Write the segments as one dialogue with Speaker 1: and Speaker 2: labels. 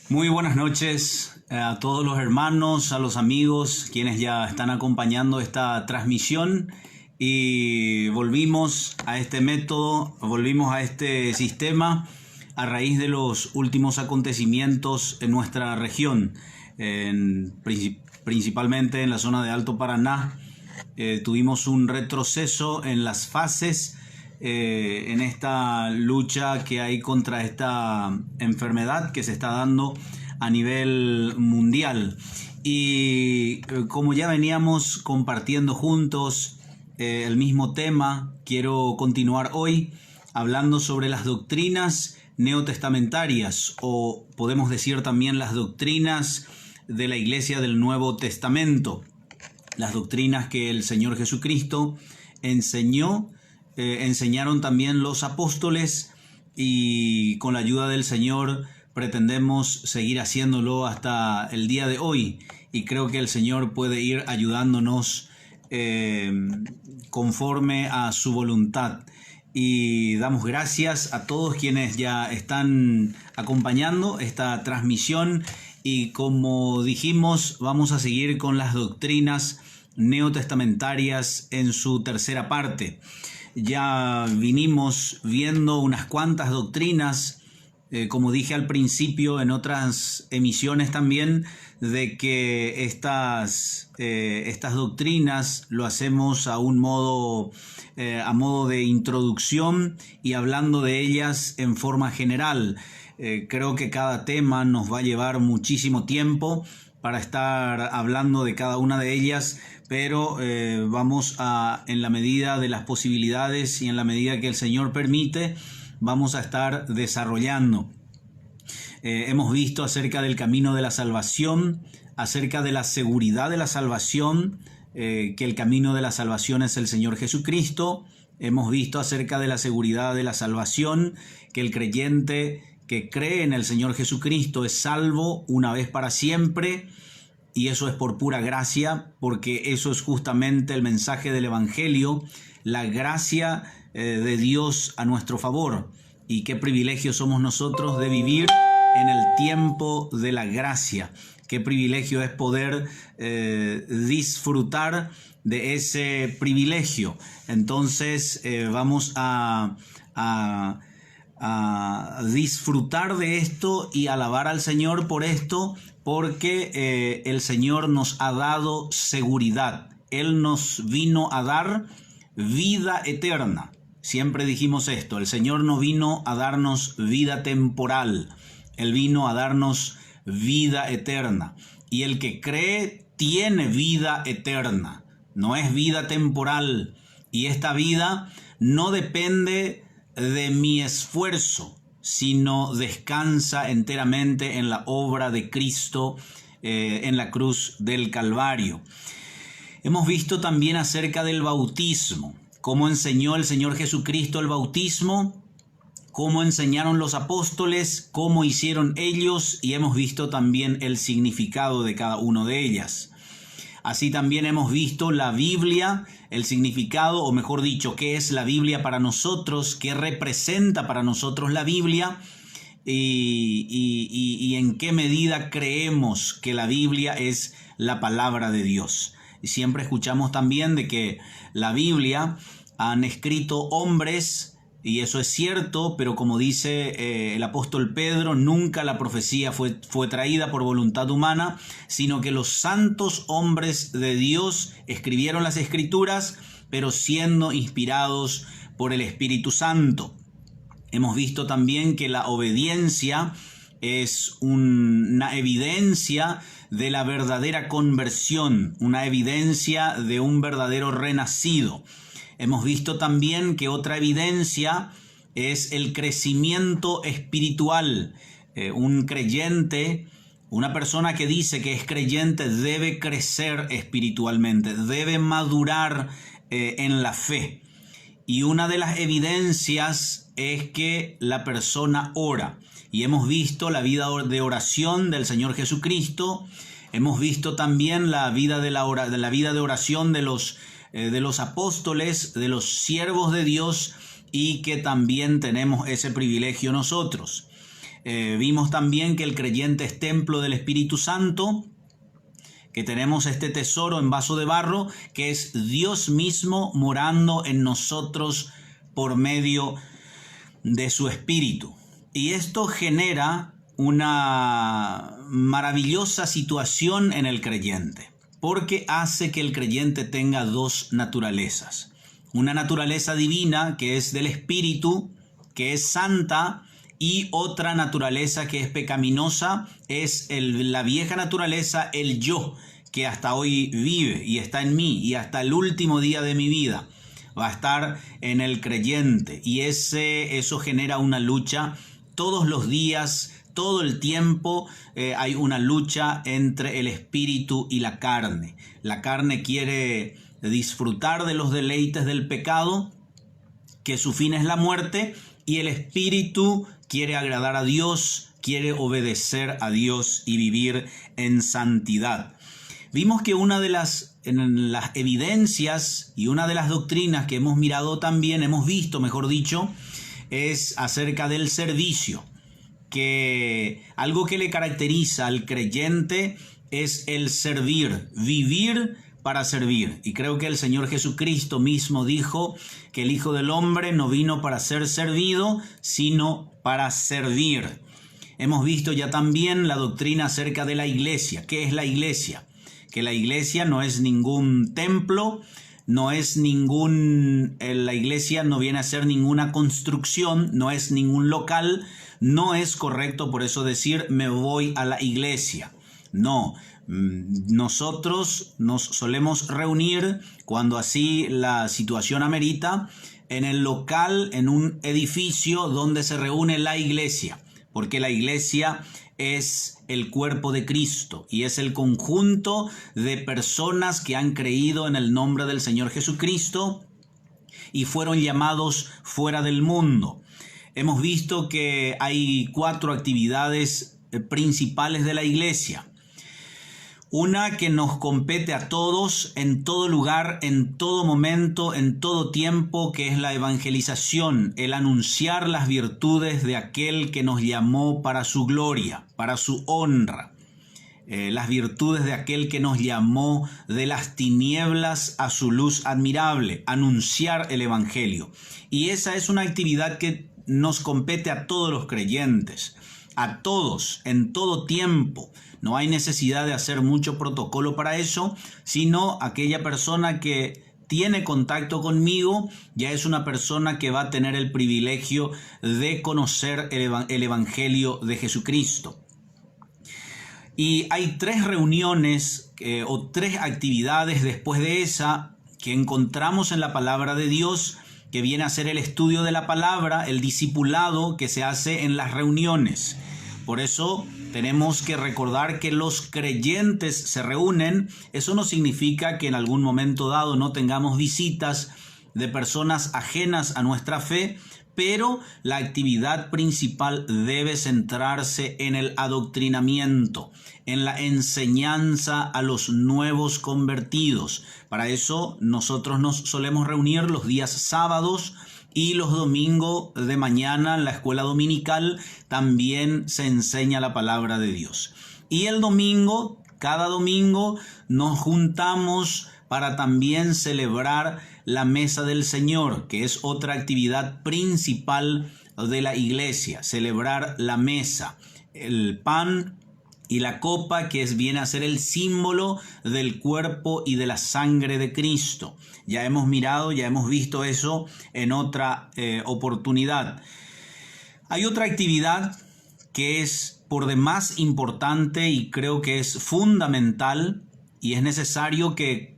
Speaker 1: Muy buenas noches a todos los hermanos, a los amigos, quienes ya están acompañando esta transmisión. Y volvimos a este método, volvimos a este sistema a raíz de los últimos acontecimientos en nuestra región, principalmente en la zona de Alto Paraná. Tuvimos un retroceso en las fases en esta lucha que hay contra esta enfermedad que se está dando a nivel mundial. Y como ya veníamos compartiendo juntos el mismo tema, quiero continuar hoy hablando sobre las doctrinas neotestamentarias, o podemos decir también las doctrinas de la Iglesia del Nuevo Testamento, las doctrinas que el Señor Jesucristo enseñó. Enseñaron también los apóstoles, y con la ayuda del Señor pretendemos seguir haciéndolo hasta el día de hoy, y creo que el Señor puede ir ayudándonos conforme a su voluntad. Y damos gracias a todos quienes ya están acompañando esta transmisión, y como dijimos, vamos a seguir con las doctrinas neotestamentarias en su tercera parte. Ya vinimos viendo unas cuantas doctrinas, como dije al principio en otras emisiones también, de que estas doctrinas lo hacemos a modo de introducción y hablando de ellas en forma general. Creo que cada tema nos va a llevar muchísimo tiempo para estar hablando de cada una de ellas, pero vamos a, en la medida de las posibilidades y en la medida que el Señor permite, vamos a estar desarrollando. Hemos visto acerca del camino de la salvación, acerca de la seguridad de la salvación, que el camino de la salvación es el Señor Jesucristo. Hemos visto acerca de la seguridad de la salvación, que el creyente que cree en el Señor Jesucristo es salvo una vez para siempre, y eso es por pura gracia, porque eso es justamente el mensaje del Evangelio, la gracia de Dios a nuestro favor. Y qué privilegio somos nosotros de vivir en el tiempo de la gracia. Qué privilegio es poder disfrutar de ese privilegio. Entonces vamos a disfrutar de esto y alabar al Señor por esto, porque el Señor nos ha dado seguridad. Él nos vino a dar vida eterna. Siempre dijimos esto: el Señor no vino a darnos vida temporal, Él vino a darnos vida eterna. Y el que cree tiene vida eterna, no es vida temporal. Y esta vida no depende de mi esfuerzo, sino descansa enteramente en la obra de Cristo en la cruz del Calvario. Hemos visto también acerca del bautismo, cómo enseñó el Señor Jesucristo el bautismo, cómo enseñaron los apóstoles, cómo hicieron ellos, y hemos visto también el significado de cada una de ellas. Así también hemos visto la Biblia, el significado, o mejor dicho, qué es la Biblia para nosotros, qué representa para nosotros la Biblia, y en qué medida creemos que la Biblia es la palabra de Dios. Y siempre escuchamos también de que la Biblia han escrito hombres, y eso es cierto, pero como dice el apóstol Pedro, nunca la profecía fue traída por voluntad humana, sino que los santos hombres de Dios escribieron las Escrituras, pero siendo inspirados por el Espíritu Santo. Hemos visto también que la obediencia es una evidencia de la verdadera conversión, una evidencia de un verdadero renacido. Hemos visto también que otra evidencia es el crecimiento espiritual. Un creyente, una persona que dice que es creyente, debe crecer espiritualmente, debe madurar en la fe. Y una de las evidencias es que la persona ora. Y hemos visto la vida de oración del Señor Jesucristo. Hemos visto también la vida de oración de los apóstoles, de los siervos de Dios, y que también tenemos ese privilegio nosotros. Vimos también que el creyente es templo del Espíritu Santo, que tenemos este tesoro en vaso de barro, que es Dios mismo morando en nosotros por medio de su Espíritu. Y esto genera una maravillosa situación en el creyente, porque hace que el creyente tenga dos naturalezas. Una naturaleza divina, que es del Espíritu, que es santa, y otra naturaleza que es pecaminosa, es la vieja naturaleza, el yo, que hasta hoy vive y está en mí, y hasta el último día de mi vida va a estar en el creyente. Y eso genera una lucha todos los días, todo el tiempo. Hay una lucha entre el espíritu y la carne. La carne quiere disfrutar de los deleites del pecado, que su fin es la muerte, y el espíritu quiere agradar a Dios, quiere obedecer a Dios y vivir en santidad. Vimos que una de las evidencias y una de las doctrinas que hemos visto, mejor dicho, es acerca del servicio, que algo que le caracteriza al creyente es el servir, vivir para servir. Y creo que el Señor Jesucristo mismo dijo que el Hijo del Hombre no vino para ser servido, sino para servir. Hemos visto ya también la doctrina acerca de la iglesia. ¿Qué es la iglesia? Que la iglesia no es ningún templo, la iglesia no viene a ser ninguna construcción, no es ningún local, no es correcto por eso decir me voy a la iglesia. No, nosotros nos solemos reunir cuando así la situación amerita en el local, en un edificio donde se reúne la iglesia, porque la iglesia es el cuerpo de Cristo y es el conjunto de personas que han creído en el nombre del Señor Jesucristo y fueron llamados fuera del mundo. Hemos visto que hay 4 actividades principales de la iglesia. Una que nos compete a todos, en todo lugar, en todo momento, en todo tiempo, que es la evangelización, el anunciar las virtudes de aquel que nos llamó para su gloria, para su honra. Las virtudes de aquel que nos llamó de las tinieblas a su luz admirable, anunciar el evangelio. Y esa es una actividad que nos compete a todos los creyentes, a todos, en todo tiempo. No hay necesidad de hacer mucho protocolo para eso, sino aquella persona que tiene contacto conmigo ya es una persona que va a tener el privilegio de conocer el Evangelio de Jesucristo. Y hay 3 reuniones o 3 actividades después de esa que encontramos en la palabra de Dios, que viene a ser el estudio de la palabra, el discipulado que se hace en las reuniones. Por eso tenemos que recordar que los creyentes se reúnen. Eso no significa que en algún momento dado no tengamos visitas de personas ajenas a nuestra fe, pero la actividad principal debe centrarse en el adoctrinamiento, en la enseñanza a los nuevos convertidos. Para eso nosotros nos solemos reunir los días sábados y los domingos de mañana en la escuela dominical también se enseña la palabra de Dios. Y el domingo, cada domingo, nos juntamos para también celebrar la mesa del Señor, que es otra actividad principal de la iglesia, celebrar la mesa, el pan y la copa, que viene a ser el símbolo del cuerpo y de la sangre de Cristo. Ya hemos visto eso en otra oportunidad. Hay otra actividad que es por demás importante y creo que es fundamental, y es necesario que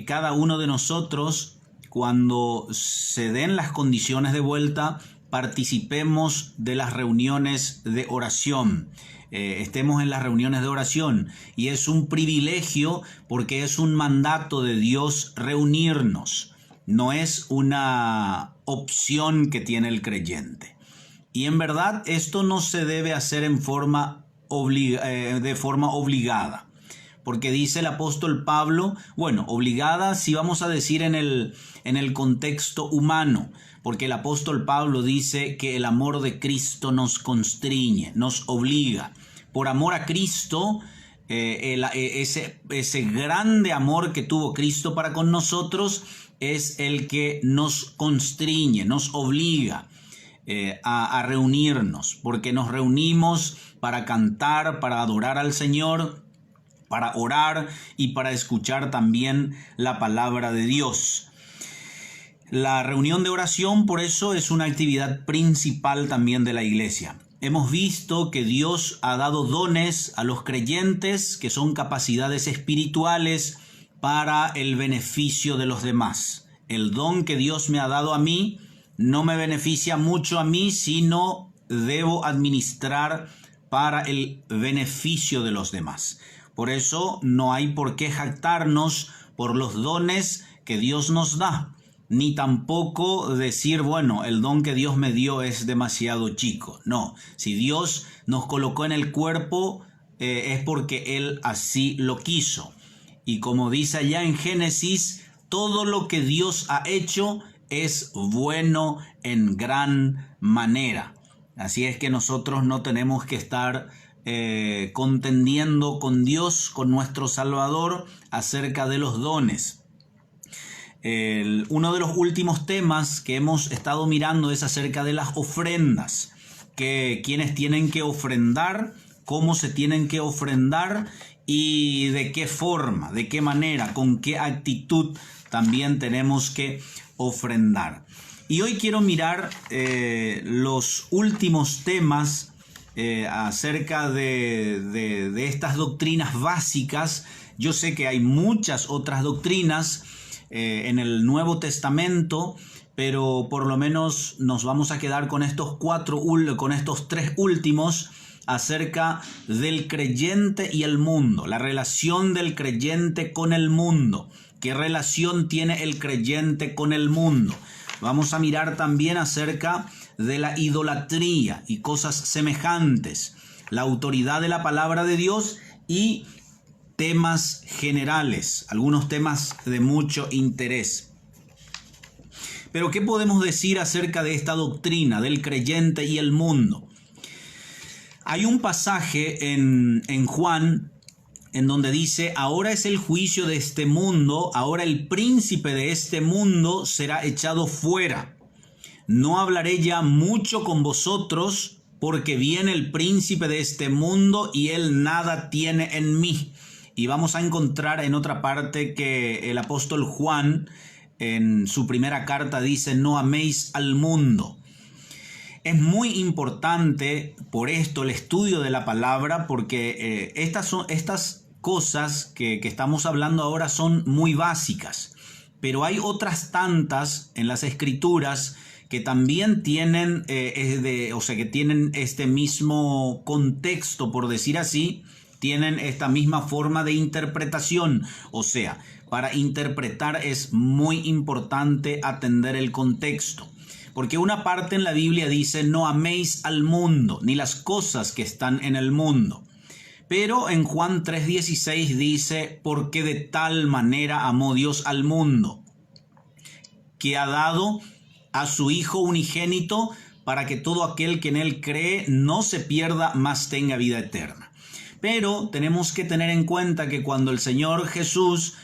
Speaker 1: cada uno de nosotros, cuando se den las condiciones de vuelta, participemos de las reuniones de oración. Estemos en las reuniones de oración, y es un privilegio porque es un mandato de Dios reunirnos, no es una opción que tiene el creyente. Y en verdad esto no se debe hacer de forma obligada, porque dice el apóstol Pablo, bueno, obligada si vamos a decir en el contexto humano, porque el apóstol Pablo dice que el amor de Cristo nos constriñe, nos obliga. Por amor a Cristo, ese grande amor que tuvo Cristo para con nosotros es el que nos constriñe, nos obliga a reunirnos, porque nos reunimos para cantar, para adorar al Señor, para orar y para escuchar también la palabra de Dios. La reunión de oración, por eso, es una actividad principal también de la iglesia. Hemos visto que Dios ha dado dones a los creyentes que son capacidades espirituales para el beneficio de los demás. El don que Dios me ha dado a mí no me beneficia mucho a mí, sino debo administrar para el beneficio de los demás. Por eso no hay por qué jactarnos por los dones que Dios nos da, ni tampoco decir, bueno, el don que Dios me dio es demasiado chico. No, si Dios nos colocó en el cuerpo, es porque Él así lo quiso. Y como dice allá en Génesis, todo lo que Dios ha hecho es bueno en gran manera. Así es que nosotros no tenemos que estar contendiendo con Dios, con nuestro Salvador, acerca de los dones. Uno de los últimos temas que hemos estado mirando es acerca de las ofrendas, que quienes tienen que ofrendar, cómo se tienen que ofrendar y de qué forma, de qué manera, con qué actitud también tenemos que ofrendar. Y hoy quiero mirar los últimos temas acerca de estas doctrinas básicas. Yo sé que hay muchas otras doctrinas en el Nuevo Testamento, pero por lo menos nos vamos a quedar con estos tres últimos acerca del creyente y el mundo, la relación del creyente con el mundo. ¿Qué relación tiene el creyente con el mundo? Vamos a mirar también acerca de la idolatría y cosas semejantes, la autoridad de la palabra de Dios y temas generales, algunos temas de mucho interés. Pero ¿qué podemos decir acerca de esta doctrina del creyente y el mundo? Hay un pasaje en Juan en donde dice, ahora es el juicio de este mundo, ahora el príncipe de este mundo será echado fuera. No hablaré ya mucho con vosotros, porque viene el príncipe de este mundo y él nada tiene en mí. Y vamos a encontrar en otra parte que el apóstol Juan en su primera carta dice, no améis al mundo. Es muy importante por esto el estudio de la palabra, porque estas cosas que estamos hablando ahora son muy básicas, pero hay otras tantas en las escrituras que también tienen, que tienen este mismo contexto, por decir así, tienen esta misma forma de interpretación. O sea, para interpretar es muy importante atender el contexto. Porque una parte en la Biblia dice, no améis al mundo, ni las cosas que están en el mundo. Pero en Juan 3:16 dice, porque de tal manera amó Dios al mundo, que ha dado a su Hijo unigénito, para que todo aquel que en él cree no se pierda, mas tenga vida eterna. Pero tenemos que tener en cuenta que cuando el Señor Jesús,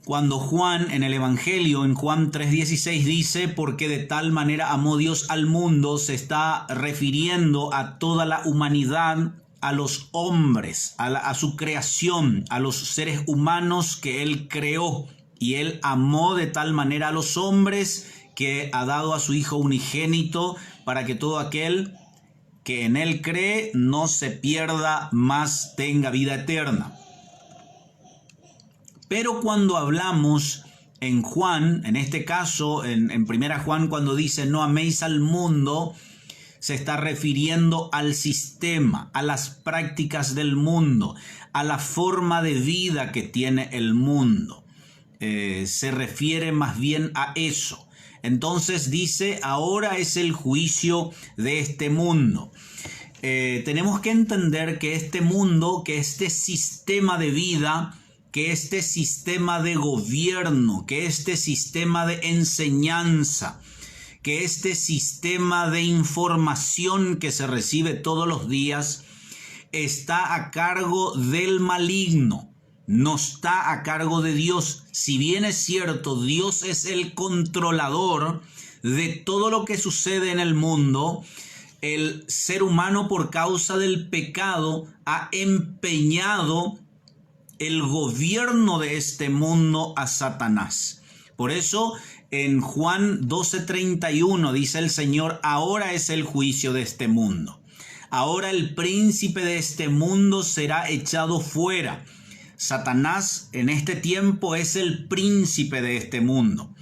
Speaker 1: cuando Juan en el Evangelio, en Juan 3:16 dice, porque de tal manera amó Dios al mundo, se está refiriendo a toda la humanidad, a los hombres, a su creación, a los seres humanos que Él creó. Y Él amó de tal manera a los hombres que ha dado a su Hijo unigénito para que todo aquel que en Él cree no se pierda, mas tenga vida eterna. Pero cuando hablamos en Juan, en este caso, en primera Juan, cuando dice no améis al mundo, se está refiriendo al sistema, a las prácticas del mundo, a la forma de vida que tiene el mundo. Se refiere más bien a eso. Entonces dice, ahora es el juicio de este mundo. tenemos que entender que este mundo, que este sistema de vida, que este sistema de gobierno, que este sistema de enseñanza, que este sistema de información que se recibe todos los días está a cargo del maligno, no está a cargo de Dios. Si bien es cierto, Dios es el controlador de todo lo que sucede en el mundo, el ser humano, por causa del pecado, ha empeñado el gobierno de este mundo a Satanás. Por eso en Juan 12:31 dice el Señor: ahora es el juicio de este mundo. Ahora el príncipe de este mundo será echado fuera. Satanás en este tiempo es el príncipe de este mundo.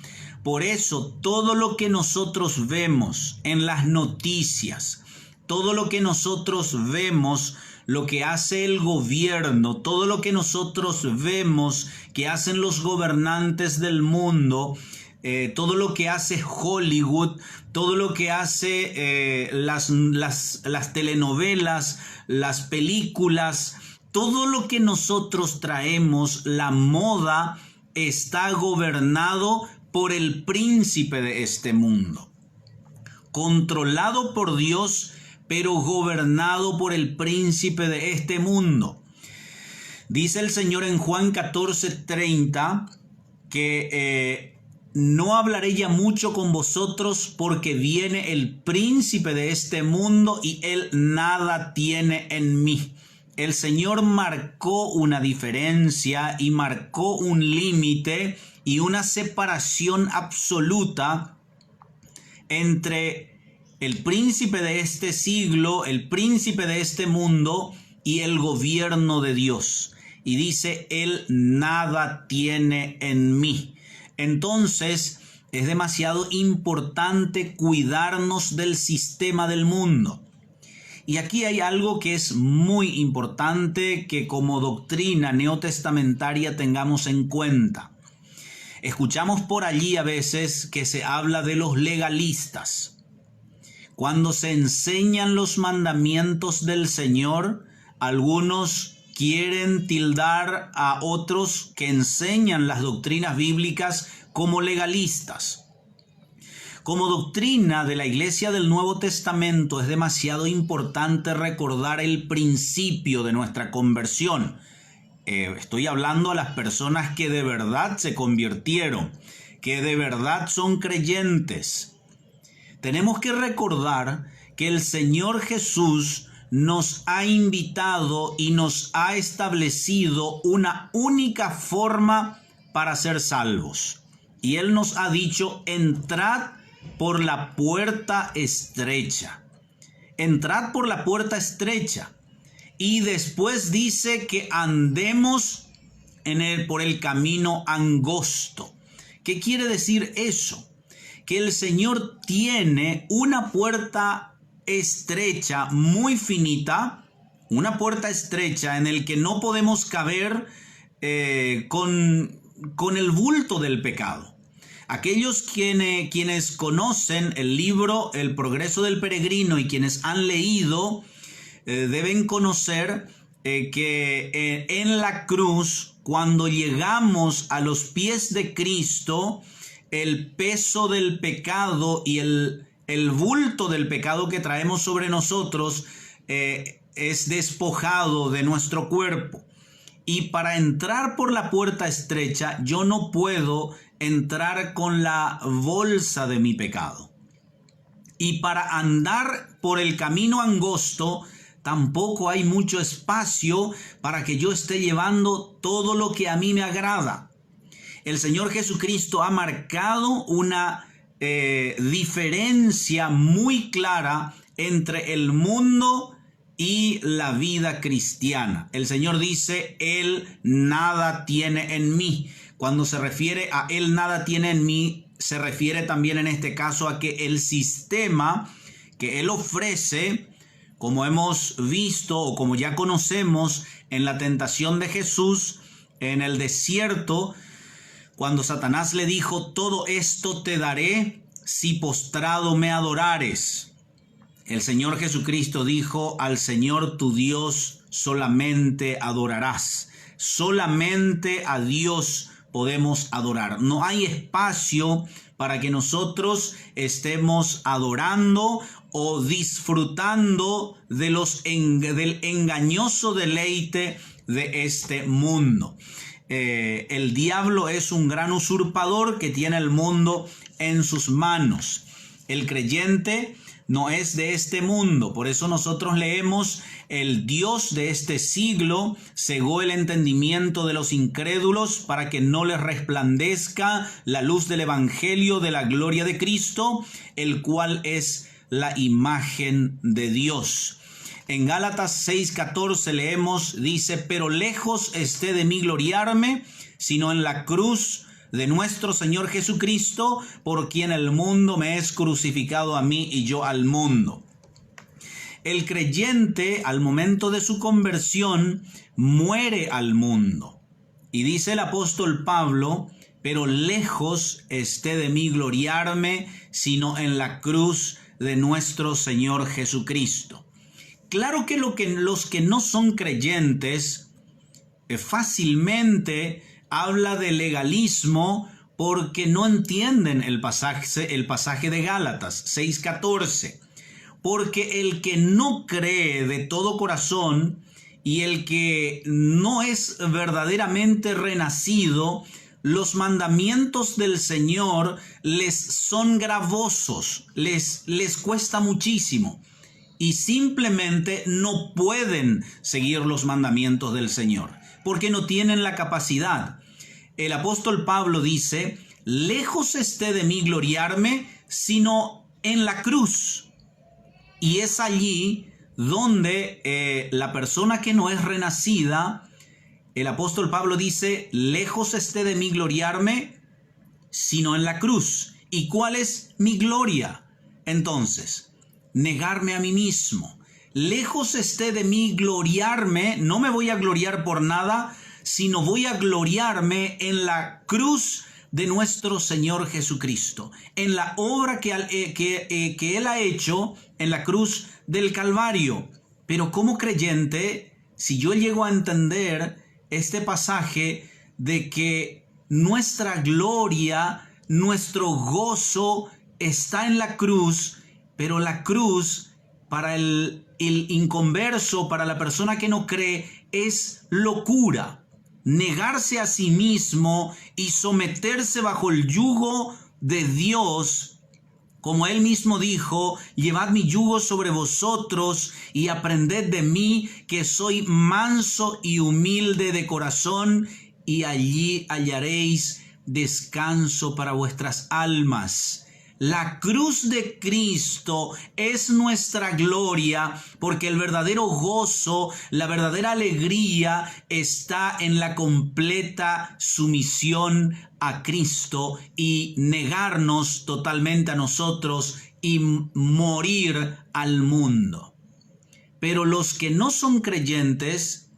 Speaker 1: Por eso todo lo que nosotros vemos en las noticias, todo lo que nosotros vemos, lo que hace el gobierno, todo lo que nosotros vemos que hacen los gobernantes del mundo, todo lo que hace Hollywood, todo lo que hace las telenovelas, las películas, todo lo que nosotros traemos, la moda, está gobernado por el príncipe de este mundo, controlado por Dios, pero gobernado por el príncipe de este mundo. Dice el Señor en Juan 14:30 que no hablaré ya mucho con vosotros, porque viene el príncipe de este mundo y él nada tiene en mí. El Señor marcó una diferencia y marcó un límite y una separación absoluta entre el príncipe de este siglo, el príncipe de este mundo y el gobierno de Dios. Y dice: él nada tiene en mí. Entonces es demasiado importante cuidarnos del sistema del mundo. Y aquí hay algo que es muy importante que como doctrina neotestamentaria tengamos en cuenta. Escuchamos por allí a veces que se habla de los legalistas. Cuando se enseñan los mandamientos del Señor, algunos quieren tildar a otros que enseñan las doctrinas bíblicas como legalistas. Como doctrina de la Iglesia del Nuevo Testamento es demasiado importante recordar el principio de nuestra conversión. Estoy hablando a las personas que de verdad se convirtieron, que de verdad son creyentes. Tenemos que recordar que el Señor Jesús nos ha invitado y nos ha establecido una única forma para ser salvos. Y Él nos ha dicho: entrad por la puerta estrecha. Entrad por la puerta estrecha. Y después dice que andemos por el camino angosto. ¿Qué quiere decir eso? Que el Señor tiene una puerta estrecha, muy finita, una puerta estrecha en el que no podemos caber con el bulto del pecado. Aquellos quienes conocen el libro El Progreso del Peregrino y quienes han leído deben conocer que en la cruz, cuando llegamos a los pies de Cristo, el peso del pecado y el bulto del pecado que traemos sobre nosotros es despojado de nuestro cuerpo. Y para entrar por la puerta estrecha, yo no puedo entrar con la bolsa de mi pecado. Y para andar por el camino angosto, tampoco hay mucho espacio para que yo esté llevando todo lo que a mí me agrada. El Señor Jesucristo ha marcado una diferencia muy clara entre el mundo y la vida cristiana. El Señor dice: él nada tiene en mí. Cuando se refiere a él nada tiene en mí, se refiere también en este caso a que el sistema que él ofrece, como hemos visto o como ya conocemos en la tentación de Jesús en el desierto, cuando Satanás le dijo: todo esto te daré si postrado me adorares. El Señor Jesucristo dijo: al Señor tu Dios solamente adorarás. Solamente a Dios podemos adorar. No hay espacio para que nosotros estemos adorando o disfrutando de del engañoso deleite de este mundo. El diablo es un gran usurpador que tiene el mundo en sus manos. El creyente no es de este mundo. Por eso nosotros leemos: el Dios de este siglo cegó el entendimiento de los incrédulos para que no les resplandezca la luz del evangelio de la gloria de Cristo, el cual es la imagen de Dios. En Gálatas 6:14 leemos, dice: pero lejos esté de mí gloriarme, sino en la cruz de nuestro Señor Jesucristo, por quien el mundo me es crucificado a mí y yo al mundo. El creyente, al momento de su conversión, muere al mundo. Y dice el apóstol Pablo: pero lejos esté de mí gloriarme, sino en la cruz de nuestro Señor Jesucristo. Claro que los que no son creyentes fácilmente habla de legalismo porque no entienden el pasaje de Gálatas 6:14. Porque el que no cree de todo corazón y el que no es verdaderamente renacido, los mandamientos del Señor les son gravosos, les cuesta muchísimo. Y simplemente no pueden seguir los mandamientos del Señor, porque no tienen la capacidad. El apóstol Pablo dice: lejos esté de mí gloriarme, sino en la cruz. Y es allí donde la persona que no es renacida, el apóstol Pablo dice: lejos esté de mí gloriarme, sino en la cruz. ¿Y cuál es mi gloria? Entonces, negarme a mí mismo. Lejos esté de mí gloriarme, no me voy a gloriar por nada, sino voy a gloriarme en la cruz de nuestro Señor Jesucristo, en la obra que Él ha hecho en la cruz del Calvario. Pero como creyente, si yo llego a entender este pasaje de que nuestra gloria, nuestro gozo está en la cruz, pero la cruz para el inconverso, para la persona que no cree, es locura. Negarse a sí mismo y someterse bajo el yugo de Dios, como Él mismo dijo: llevad mi yugo sobre vosotros y aprended de mí, que soy manso y humilde de corazón, y allí hallaréis descanso para vuestras almas. La cruz de Cristo es nuestra gloria, porque el verdadero gozo, la verdadera alegría está en la completa sumisión a Cristo y negarnos totalmente a nosotros y morir al mundo. Pero los que no son creyentes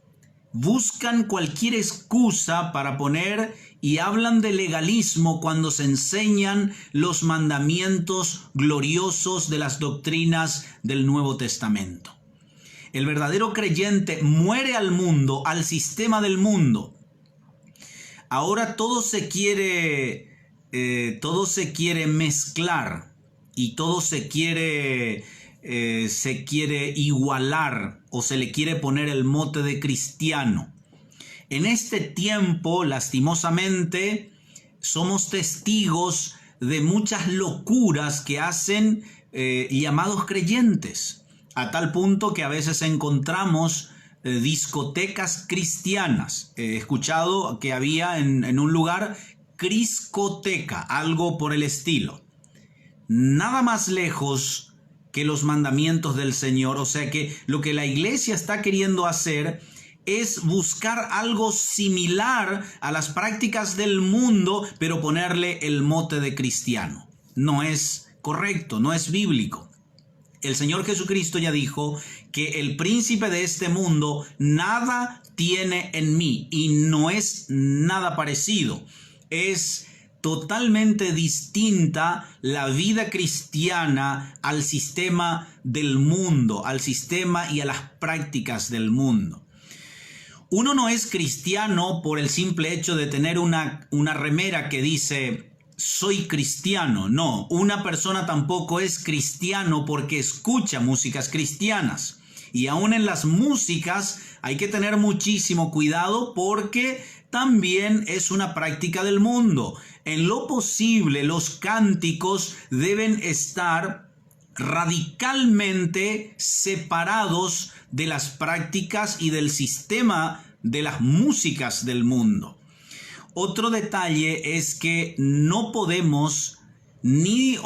Speaker 1: buscan cualquier excusa para poner y hablan de legalismo cuando se enseñan los mandamientos gloriosos de las doctrinas del Nuevo Testamento. El verdadero creyente muere al mundo, al sistema del mundo. Ahora todo se quiere mezclar y todo se quiere igualar, o se le quiere poner el mote de cristiano. En este tiempo, lastimosamente, somos testigos de muchas locuras que hacen llamados creyentes, a tal punto que a veces encontramos discotecas cristianas. He escuchado que había en un lugar criscoteca, algo por el estilo. Nada más lejos que los mandamientos del Señor. O sea que lo que la iglesia está queriendo hacer es buscar algo similar a las prácticas del mundo, pero ponerle el mote de cristiano. No es correcto, no es bíblico. El Señor Jesucristo ya dijo que el príncipe de este mundo nada tiene en mí, y no es nada parecido. Es totalmente distinta la vida cristiana al sistema del mundo, al sistema y a las prácticas del mundo. Uno no es cristiano por el simple hecho de tener una remera que dice soy cristiano. No, una persona tampoco es cristiano porque escucha músicas cristianas. Y aún en las músicas hay que tener muchísimo cuidado porque también es una práctica del mundo. En lo posible, los cánticos deben estar radicalmente separados de las prácticas y del sistema de las músicas del mundo. Otro detalle es que no podemos ni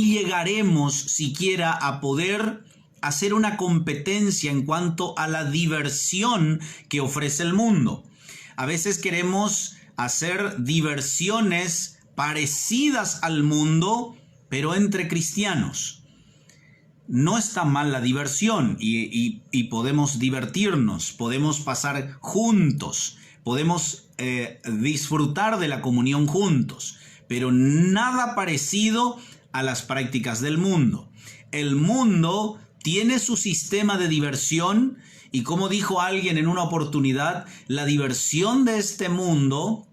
Speaker 1: llegaremos siquiera a poder hacer una competencia en cuanto a la diversión que ofrece el mundo. A veces queremos hacer diversiones parecidas al mundo, pero entre cristianos. No está mal la diversión y podemos divertirnos, podemos pasar juntos, podemos disfrutar de la comunión juntos, pero nada parecido a las prácticas del mundo. El mundo tiene su sistema de diversión y, como dijo alguien en una oportunidad, la diversión de este mundo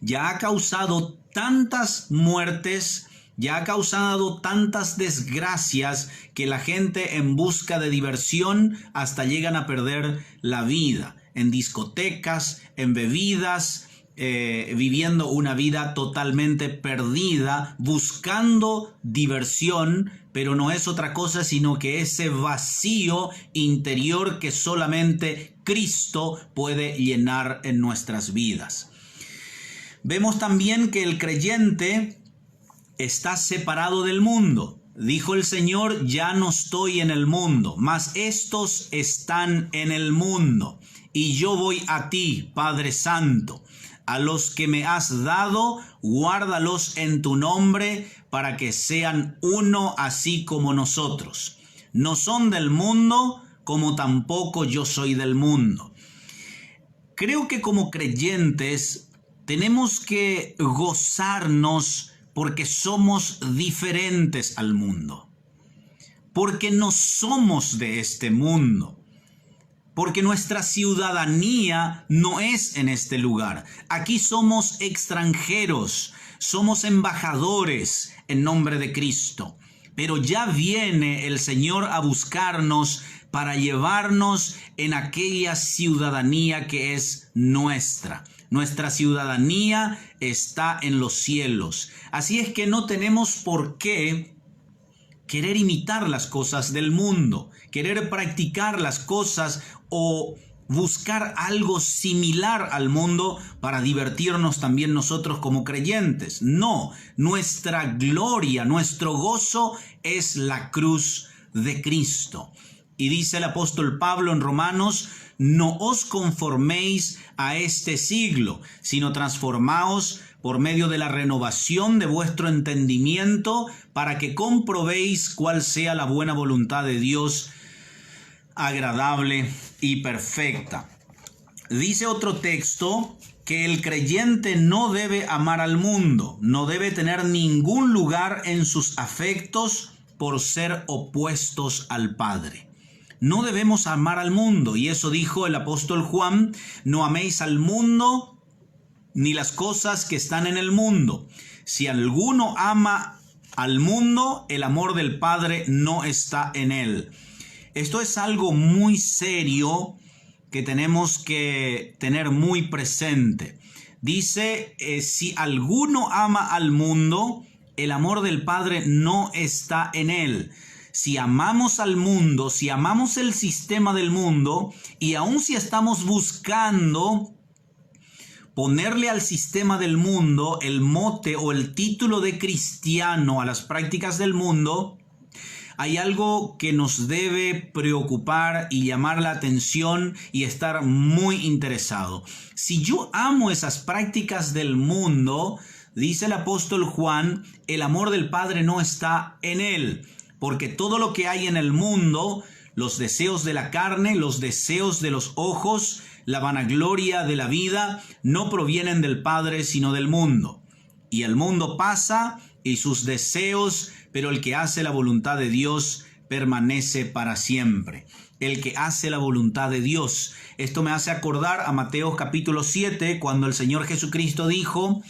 Speaker 1: ya ha causado tantas muertes, ya ha causado tantas desgracias que la gente en busca de diversión hasta llegan a perder la vida en discotecas, en bebidas, viviendo una vida totalmente perdida, buscando diversión, pero no es otra cosa sino que ese vacío interior que solamente Cristo puede llenar en nuestras vidas. Vemos también que el creyente está separado del mundo. Dijo el Señor, ya no estoy en el mundo, mas estos están en el mundo. Y yo voy a ti, Padre Santo. A los que me has dado, guárdalos en tu nombre, para que sean uno así como nosotros. No son del mundo, como tampoco yo soy del mundo. Creo que como creyentes tenemos que gozarnos porque somos diferentes al mundo, porque no somos de este mundo, porque nuestra ciudadanía no es en este lugar. Aquí somos extranjeros, somos embajadores en nombre de Cristo, pero ya viene el Señor a buscarnos para llevarnos en aquella ciudadanía que es nuestra. Nuestra ciudadanía está en los cielos. Así es que no tenemos por qué querer imitar las cosas del mundo, querer practicar las cosas o buscar algo similar al mundo para divertirnos también nosotros como creyentes. No, nuestra gloria, nuestro gozo es la cruz de Cristo. Y dice el apóstol Pablo en Romanos, no os conforméis a este siglo, sino transformaos por medio de la renovación de vuestro entendimiento, para que comprobéis cuál sea la buena voluntad de Dios, agradable y perfecta. Dice otro texto que el creyente no debe amar al mundo, no debe tener ningún lugar en sus afectos por ser opuestos al Padre. No debemos amar al mundo, y eso dijo el apóstol Juan, no améis al mundo ni las cosas que están en el mundo. Si alguno ama al mundo, el amor del Padre no está en él. Esto es algo muy serio que tenemos que tener muy presente. Dice, si alguno ama al mundo, el amor del Padre no está en él. Si amamos al mundo, si amamos el sistema del mundo, y aun si estamos buscando ponerle al sistema del mundo el mote o el título de cristiano a las prácticas del mundo, hay algo que nos debe preocupar y llamar la atención y estar muy interesado. Si yo amo esas prácticas del mundo, dice el apóstol Juan, el amor del Padre no está en él. Porque todo lo que hay en el mundo, Los deseos de la carne, los deseos de los ojos, la vanagloria de la vida no provienen del Padre sino del mundo. Y el mundo pasa y sus deseos, pero el que hace la voluntad de Dios permanece para siempre. El que hace la voluntad de Dios. Esto me hace acordar a Mateo capítulo 7, cuando el Señor Jesucristo dijo: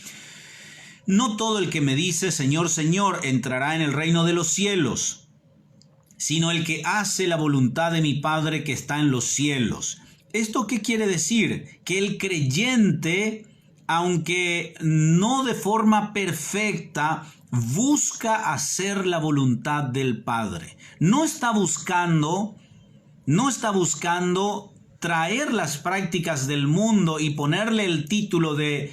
Speaker 1: no todo el que me dice Señor, Señor, entrará en el reino de los cielos, sino el que hace la voluntad de mi Padre que está en los cielos. ¿Esto qué quiere decir? Que el creyente, aunque no de forma perfecta, busca hacer la voluntad del Padre. No está buscando traer las prácticas del mundo y ponerle el título de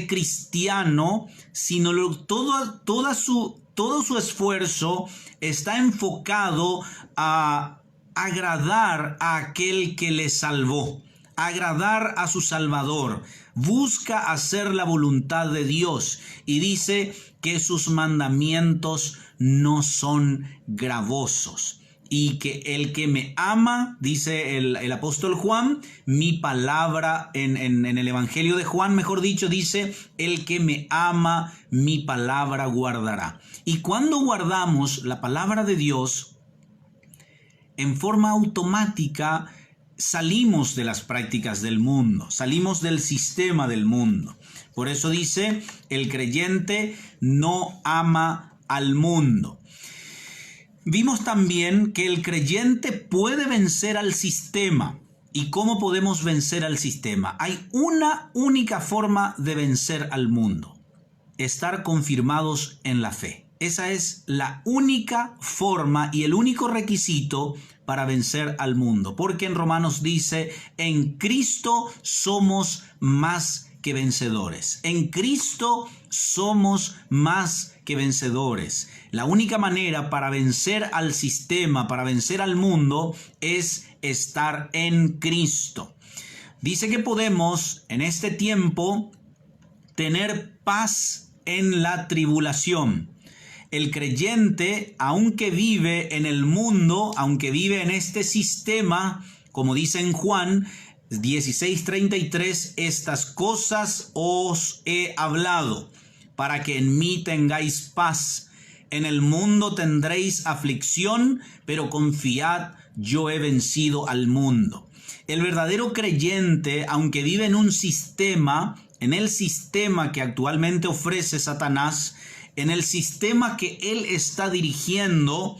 Speaker 1: cristiano, sino todo su esfuerzo está enfocado a agradar a aquel que le salvó, agradar a su Salvador. Busca hacer la voluntad de Dios y dice que sus mandamientos no son gravosos. Y que el que me ama, dice el apóstol Juan, mi palabra, en el Evangelio de Juan, mejor dicho, dice: el que me ama, mi palabra guardará. Y cuando guardamos la palabra de Dios, en forma automática salimos de las prácticas del mundo, salimos del sistema del mundo. Por eso dice: el creyente no ama al mundo. Vimos también que el creyente puede vencer al sistema. ¿Y cómo podemos vencer al sistema? Hay una única forma de vencer al mundo: estar confirmados en la fe. Esa es la única forma y el único requisito para vencer al mundo. Porque en Romanos dice: en Cristo somos más que vencedores. En Cristo somos más que vencedores. La única manera para vencer al sistema, para vencer al mundo, es estar en Cristo. Dice que podemos en este tiempo tener paz en la tribulación. El creyente, aunque vive en el mundo, aunque vive en este sistema, como dice en Juan 16:33, estas cosas os he hablado, para que en mí tengáis paz. En el mundo tendréis aflicción, pero confiad, yo he vencido al mundo. El verdadero creyente, aunque vive en un sistema, en el sistema que actualmente ofrece Satanás, en el sistema que él está dirigiendo,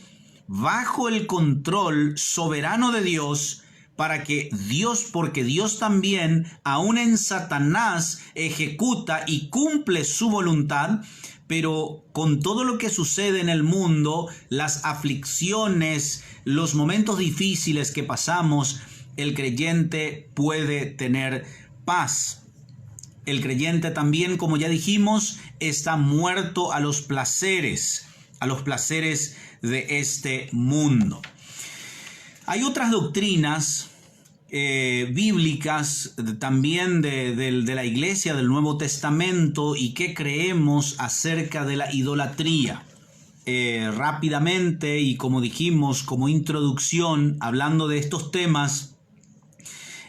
Speaker 1: bajo el control soberano de Dios, porque Dios también, aún en Satanás, ejecuta y cumple su voluntad. Pero con todo lo que sucede en el mundo, las aflicciones, los momentos difíciles que pasamos, el creyente puede tener paz. El creyente también, como ya dijimos, está muerto a los placeres de este mundo. Hay otras doctrinas bíblicas también de la iglesia del Nuevo Testamento y que creemos acerca de la idolatría. Rápidamente, y como dijimos como introducción, hablando de estos temas,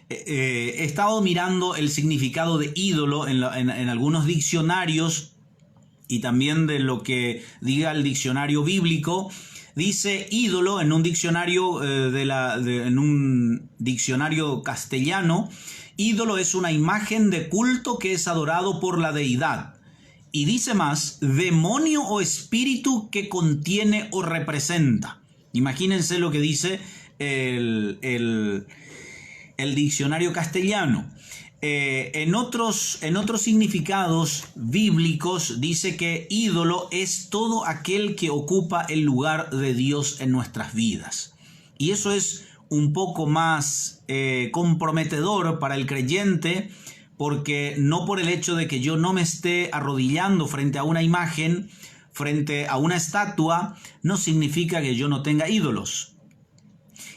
Speaker 1: he estado mirando el significado de ídolo en algunos diccionarios y también de lo que diga el diccionario bíblico. Dice ídolo en un diccionario en un diccionario castellano: ídolo es una imagen de culto que es adorado por la deidad. Y dice más: demonio o espíritu que contiene o representa. Imagínense lo que dice el diccionario castellano. En otros significados bíblicos dice que ídolo es todo aquel que ocupa el lugar de Dios en nuestras vidas. Y eso es un poco más comprometedor para el creyente, porque no por el hecho de que yo no me esté arrodillando frente a una imagen, frente a una estatua, no significa que yo no tenga ídolos.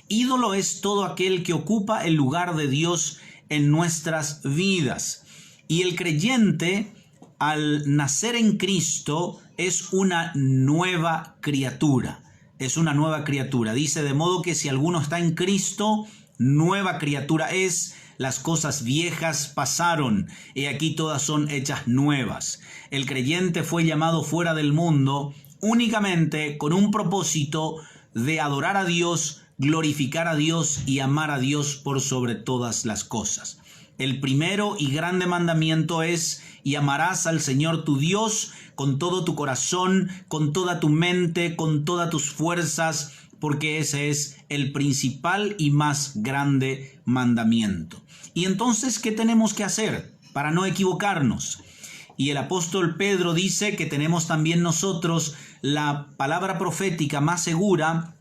Speaker 1: Ídolo es todo aquel que ocupa el lugar de Dios en nuestras vidas. Y el creyente, al nacer en Cristo, es una nueva criatura. es una nueva criatura. Dice, de modo que si alguno está en Cristo, nueva criatura es. Las cosas viejas pasaron, y aquí todas son hechas nuevas. El creyente fue llamado fuera del mundo únicamente con un propósito de adorar a Dios, glorificar a Dios y amar a Dios por sobre todas las cosas. El primero y grande mandamiento es: y amarás al Señor tu Dios con todo tu corazón, con toda tu mente, con todas tus fuerzas, porque ese es el principal y más grande mandamiento. Y entonces, ¿qué tenemos que hacer para no equivocarnos? Y el apóstol Pedro dice que tenemos también nosotros la palabra profética más segura,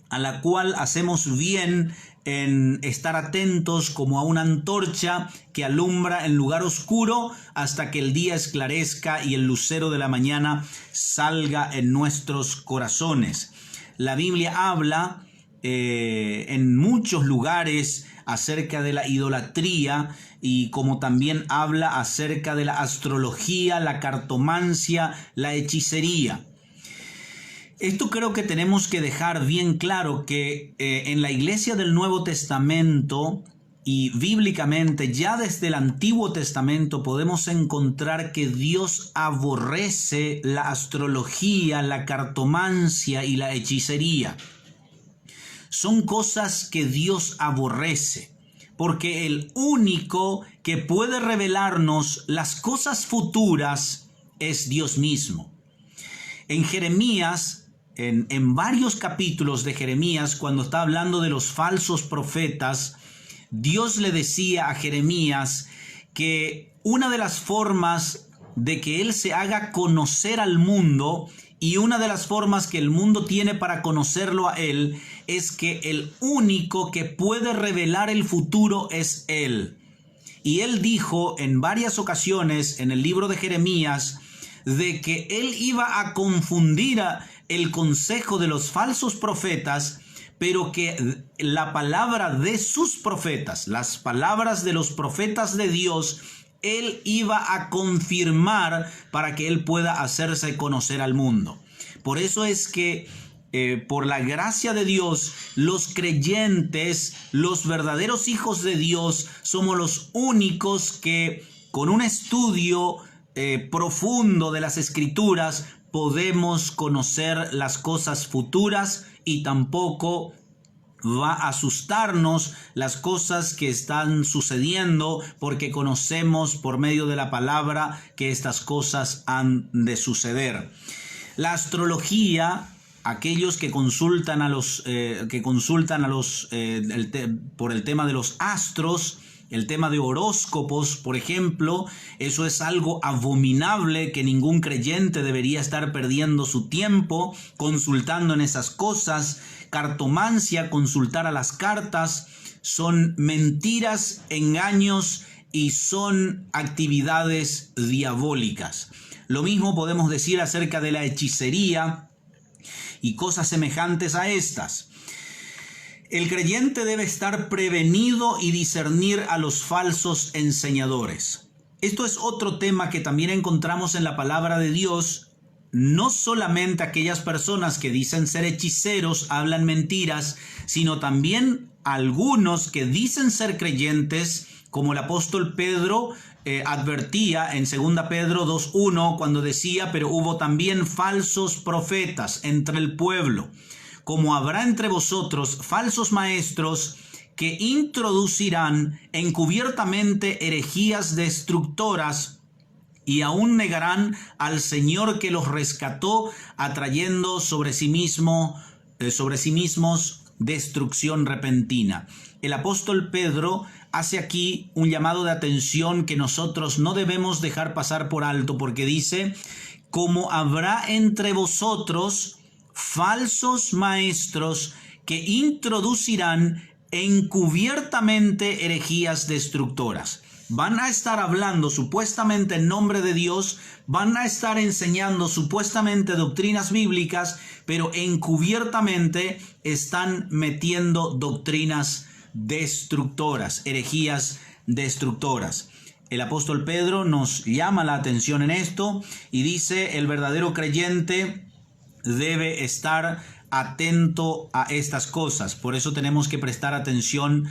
Speaker 1: a la cual hacemos bien en estar atentos como a una antorcha que alumbra en lugar oscuro hasta que el día esclarezca y el lucero de la mañana salga en nuestros corazones. La Biblia habla en muchos lugares acerca de la idolatría, y como también habla acerca de la astrología, la cartomancia, la hechicería. Esto creo que tenemos que dejar bien claro que en la iglesia del Nuevo Testamento y bíblicamente, ya desde el Antiguo Testamento, podemos encontrar que Dios aborrece la astrología, la cartomancia y la hechicería. Son cosas que Dios aborrece, porque el único que puede revelarnos las cosas futuras es Dios mismo. En Jeremías, en varios capítulos de Jeremías, cuando está hablando de los falsos profetas, Dios le decía a Jeremías que una de las formas de que él se haga conocer al mundo, y una de las formas que el mundo tiene para conocerlo a él, es que el único que puede revelar el futuro es él. Y él dijo en varias ocasiones en el libro de Jeremías de que él iba a confundir el consejo de los falsos profetas, pero que la palabra de sus profetas, las palabras de los profetas de Dios, él iba a confirmar para que él pueda hacerse conocer al mundo. Por eso es que por la gracia de Dios, los creyentes, los verdaderos hijos de Dios, somos los únicos que con un estudio profundo de las Escrituras podemos conocer las cosas futuras, y tampoco va a asustarnos las cosas que están sucediendo, porque conocemos por medio de la palabra que estas cosas han de suceder. La astrología, aquellos que consultan por el tema de los astros, el tema de horóscopos, por ejemplo, eso es algo abominable que ningún creyente debería estar perdiendo su tiempo consultando en esas cosas. Cartomancia, consultar a las cartas, son mentiras, engaños y son actividades diabólicas. Lo mismo podemos decir acerca de la hechicería y cosas semejantes a estas. El creyente debe estar prevenido y discernir a los falsos enseñadores. Esto es otro tema que también encontramos en la palabra de Dios. No solamente aquellas personas que dicen ser hechiceros hablan mentiras, sino también algunos que dicen ser creyentes, como el apóstol Pedro advertía en 2 Pedro 2:1, cuando decía: pero hubo también falsos profetas entre el pueblo, como habrá entre vosotros falsos maestros que introducirán encubiertamente herejías destructoras, y aún negarán al Señor que los rescató, atrayendo sobre sí mismos destrucción repentina. El apóstol Pedro hace aquí un llamado de atención que nosotros no debemos dejar pasar por alto, porque dice: como habrá entre vosotros falsos maestros que introducirán encubiertamente herejías destructoras. Van a estar hablando supuestamente en nombre de Dios, van a estar enseñando supuestamente doctrinas bíblicas, pero encubiertamente están metiendo doctrinas destructoras, herejías destructoras. El apóstol Pedro nos llama la atención en esto y dice: el verdadero creyente debe estar atento a estas cosas. Por eso tenemos que prestar atención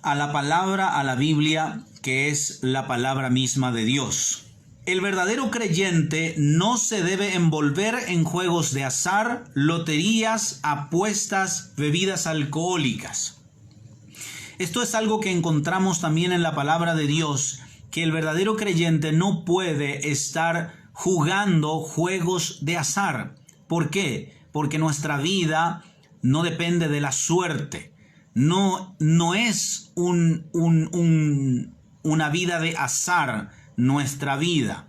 Speaker 1: a la palabra, a la Biblia, que es la palabra misma de Dios. El verdadero creyente no se debe envolver en juegos de azar, loterías, apuestas, bebidas alcohólicas. Esto es algo que encontramos también en la palabra de Dios, que el verdadero creyente no puede estar jugando juegos de azar. ¿Por qué? Porque nuestra vida no depende de la suerte. No es una vida de azar. Nuestra vida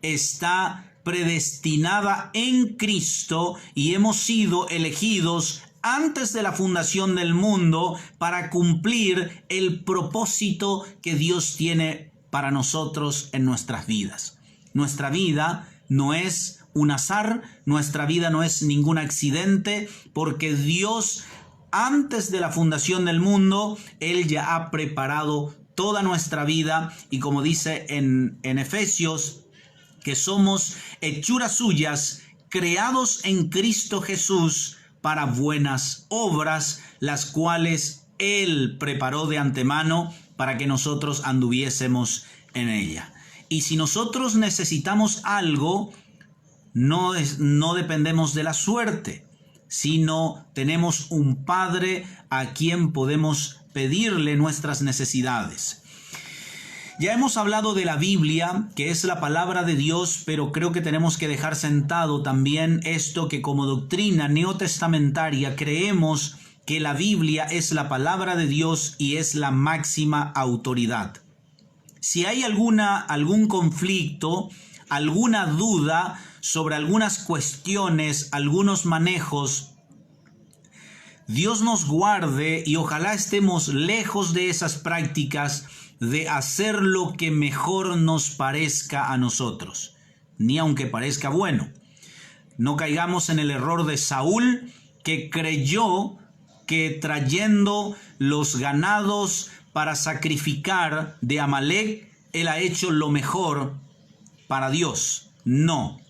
Speaker 1: está predestinada en Cristo y hemos sido elegidos antes de la fundación del mundo para cumplir el propósito que Dios tiene para nosotros en nuestras vidas. Nuestra vida no es un azar, nuestra vida no es ningún accidente, porque Dios, antes de la fundación del mundo, Él ya ha preparado toda nuestra vida, y como dice en Efesios, que somos hechuras suyas, creados en Cristo Jesús para buenas obras, las cuales Él preparó de antemano para que nosotros anduviésemos en ella. Y si nosotros necesitamos algo, no dependemos de la suerte, sino tenemos un Padre a quien podemos pedirle nuestras necesidades. Ya hemos hablado de la Biblia, que es la palabra de Dios, pero creo que tenemos que dejar sentado también esto, que como doctrina neotestamentaria creemos que la Biblia es la palabra de Dios y es la máxima autoridad. Si hay algún conflicto, alguna duda sobre algunas cuestiones, algunos manejos, Dios nos guarde y ojalá estemos lejos de esas prácticas de hacer lo que mejor nos parezca a nosotros, ni aunque parezca bueno. No caigamos en el error de Saúl, que creyó que trayendo los ganados para sacrificar de Amalek, él ha hecho lo mejor para Dios. No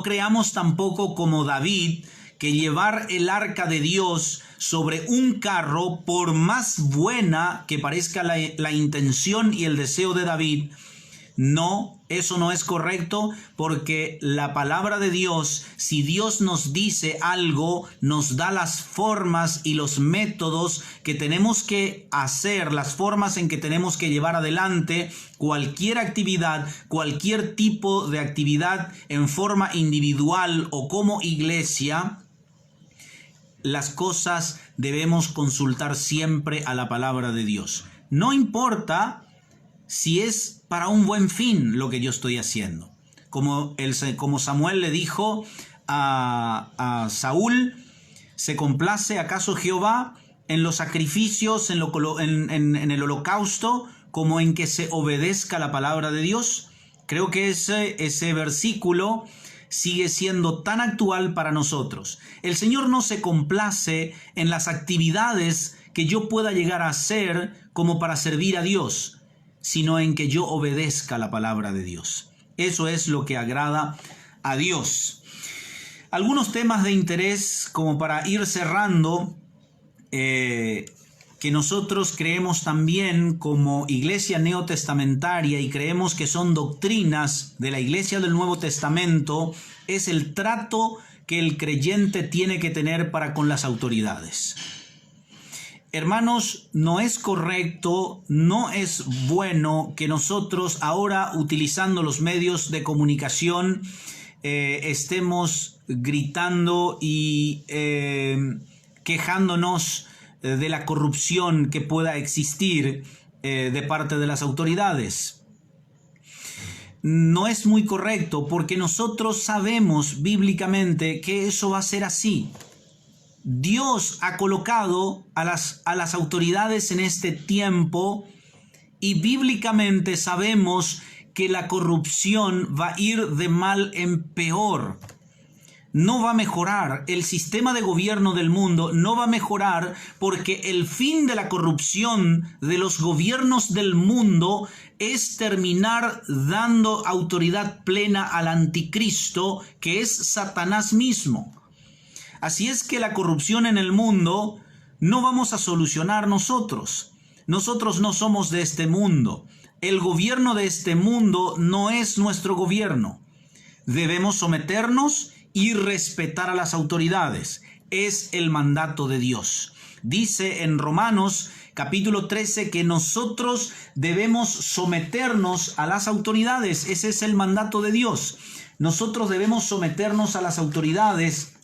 Speaker 1: creamos tampoco como David, que llevar el arca de Dios sobre un carro, por más buena que parezca la intención y el deseo de David, no, eso no es correcto, porque la palabra de Dios, si Dios nos dice algo, nos da las formas y los métodos que tenemos que hacer, las formas en que tenemos que llevar adelante cualquier actividad, cualquier tipo de actividad en forma individual o como iglesia. Las cosas debemos consultar siempre a la palabra de Dios. No importa si es para un buen fin lo que yo estoy haciendo. Como Samuel le dijo a Saúl, ¿se complace acaso Jehová en los sacrificios, en el holocausto, como en que se obedezca la palabra de Dios? Creo que ese versículo sigue siendo tan actual para nosotros. El Señor no se complace en las actividades que yo pueda llegar a hacer como para servir a Dios, sino en que yo obedezca la palabra de Dios. Eso es lo que agrada a Dios. Algunos temas de interés como para ir cerrando, que nosotros creemos también como iglesia neotestamentaria y creemos que son doctrinas de la iglesia del Nuevo Testamento, es el trato que el creyente tiene que tener para con las autoridades. Hermanos, no es correcto, no es bueno que nosotros ahora, utilizando los medios de comunicación, estemos gritando y quejándonos de la corrupción que pueda existir de parte de las autoridades. No es muy correcto, porque nosotros sabemos bíblicamente que eso va a ser así. Dios ha colocado a las autoridades en este tiempo, y bíblicamente sabemos que la corrupción va a ir de mal en peor. no va a mejorar, el sistema de gobierno del mundo no va a mejorar, porque el fin de la corrupción de los gobiernos del mundo es terminar dando autoridad plena al anticristo, que es Satanás mismo. Así es que la corrupción en el mundo no vamos a solucionar nosotros. Nosotros no somos de este mundo. El gobierno de este mundo no es nuestro gobierno. Debemos someternos y respetar a las autoridades. Es el mandato de Dios. Dice en Romanos capítulo 13 que nosotros debemos someternos a las autoridades. Ese es el mandato de Dios. Nosotros debemos someternos a las autoridades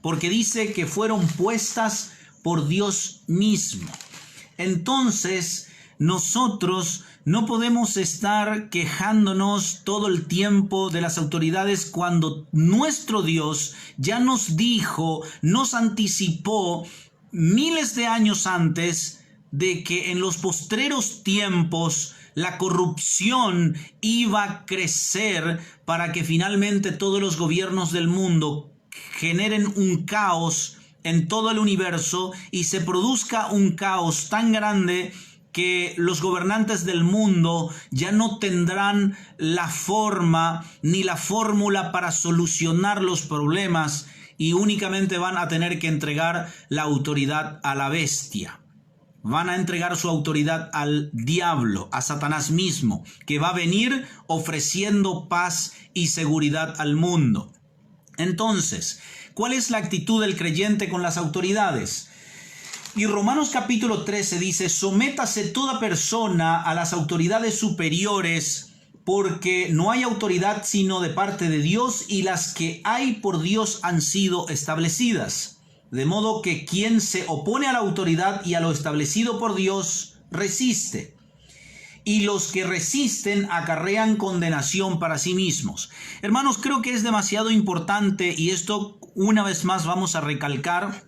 Speaker 1: porque dice que fueron puestas por Dios mismo. Entonces, nosotros no podemos estar quejándonos todo el tiempo de las autoridades cuando nuestro Dios ya nos dijo, nos anticipó miles de años antes de que en los postreros tiempos la corrupción iba a crecer para que finalmente todos los gobiernos del mundo generen un caos en todo el universo y se produzca un caos tan grande que los gobernantes del mundo ya no tendrán la forma ni la fórmula para solucionar los problemas y únicamente van a tener que entregar la autoridad a la bestia. Van a entregar su autoridad al diablo, a Satanás mismo, que va a venir ofreciendo paz y seguridad al mundo. Entonces, ¿cuál es la actitud del creyente con las autoridades? Y Romanos capítulo 13 dice, sométase toda persona a las autoridades superiores, porque no hay autoridad sino de parte de Dios, y las que hay por Dios han sido establecidas. De modo que quien se opone a la autoridad y a lo establecido por Dios, resiste. Y los que resisten acarrean condenación para sí mismos. Hermanos, creo que es demasiado importante, y esto una vez más vamos a recalcar.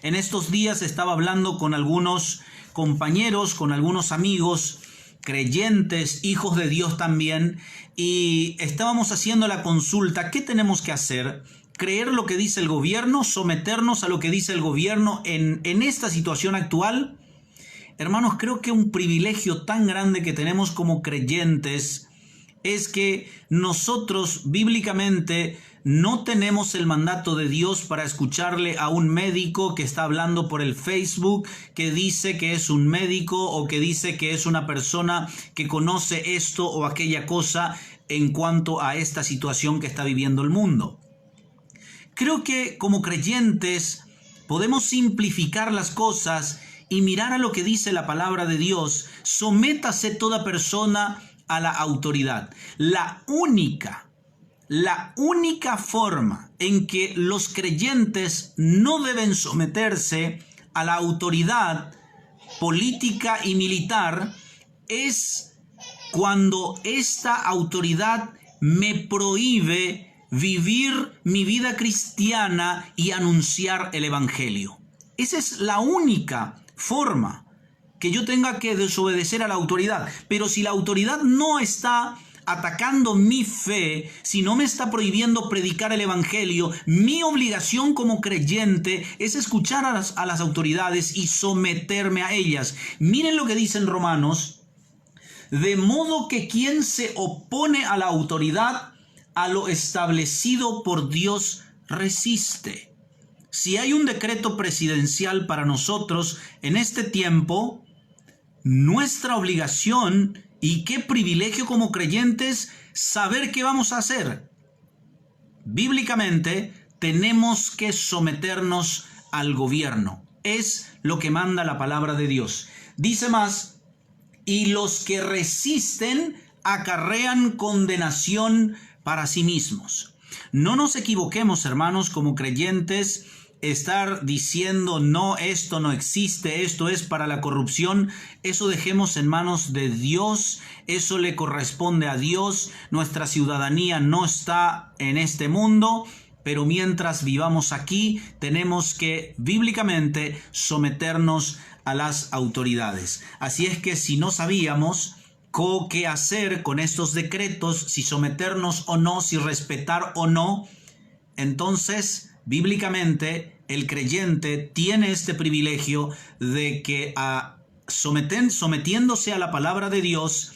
Speaker 1: En estos días estaba hablando con algunos compañeros, con algunos amigos, creyentes, hijos de Dios también, y estábamos haciendo la consulta, ¿qué tenemos que hacer? ¿Creer lo que dice el gobierno? ¿Someternos a lo que dice el gobierno en esta situación actual? Hermanos, creo que un privilegio tan grande que tenemos como creyentes es que nosotros bíblicamente no tenemos el mandato de Dios para escucharle a un médico que está hablando por el Facebook, que dice que es un médico o que dice que es una persona que conoce esto o aquella cosa en cuanto a esta situación que está viviendo el mundo. Creo que como creyentes podemos simplificar las cosas y mirar a lo que dice la palabra de Dios. Sométase toda persona a la autoridad. La única forma en que los creyentes no deben someterse a la autoridad política y militar es cuando esta autoridad me prohíbe vivir mi vida cristiana y anunciar el evangelio. Esa es la única forma que yo tenga que desobedecer a la autoridad. Pero si la autoridad no está atacando mi fe, si no me está prohibiendo predicar el evangelio, mi obligación como creyente es escuchar a las autoridades y someterme a ellas. Miren lo que dice en Romanos: de modo que quien se opone a la autoridad, a lo establecido por Dios, resiste. Si hay un decreto presidencial para nosotros en este tiempo, nuestra obligación y qué privilegio como creyentes saber qué vamos a hacer. Bíblicamente tenemos que someternos al gobierno. Es lo que manda la palabra de Dios. Dice más: y los que resisten acarrean condenación para sí mismos. No nos equivoquemos, hermanos, como creyentes, estar diciendo no, esto no existe, esto es para la corrupción. Eso dejemos en manos de Dios, eso le corresponde a Dios. Nuestra ciudadanía no está en este mundo, pero mientras vivamos aquí tenemos que bíblicamente someternos a las autoridades. Así es que si no sabíamos qué hacer con estos decretos, si someternos o no, si respetar o no, entonces, bíblicamente, el creyente tiene este privilegio de que sometiéndose a la palabra de Dios,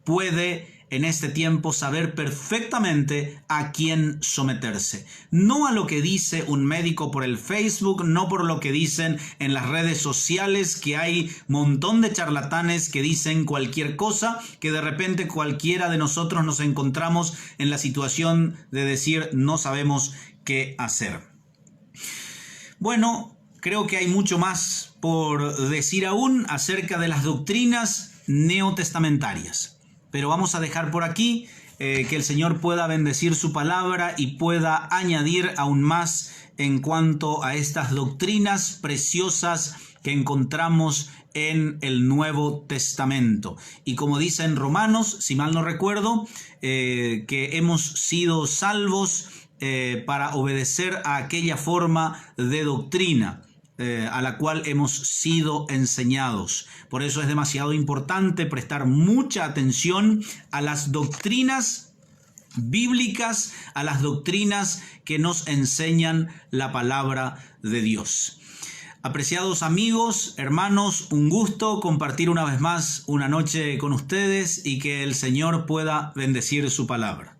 Speaker 1: puede en este tiempo saber perfectamente a quién someterse. No a lo que dice un médico por el Facebook, no por lo que dicen en las redes sociales, que hay un montón de charlatanes que dicen cualquier cosa, que de repente cualquiera de nosotros nos encontramos en la situación de decir no sabemos qué hacer. Bueno, creo que hay mucho más por decir aún acerca de las doctrinas neotestamentarias. Pero vamos a dejar por aquí que el Señor pueda bendecir su palabra y pueda añadir aún más en cuanto a estas doctrinas preciosas que encontramos en el Nuevo Testamento. Y como dice en Romanos, si mal no recuerdo, que hemos sido salvos para obedecer a aquella forma de doctrina a la cual hemos sido enseñados. Por eso es demasiado importante prestar mucha atención a las doctrinas bíblicas, a las doctrinas que nos enseñan la palabra de Dios. Apreciados amigos, hermanos, un gusto compartir una vez más una noche con ustedes y que el Señor pueda bendecir su palabra.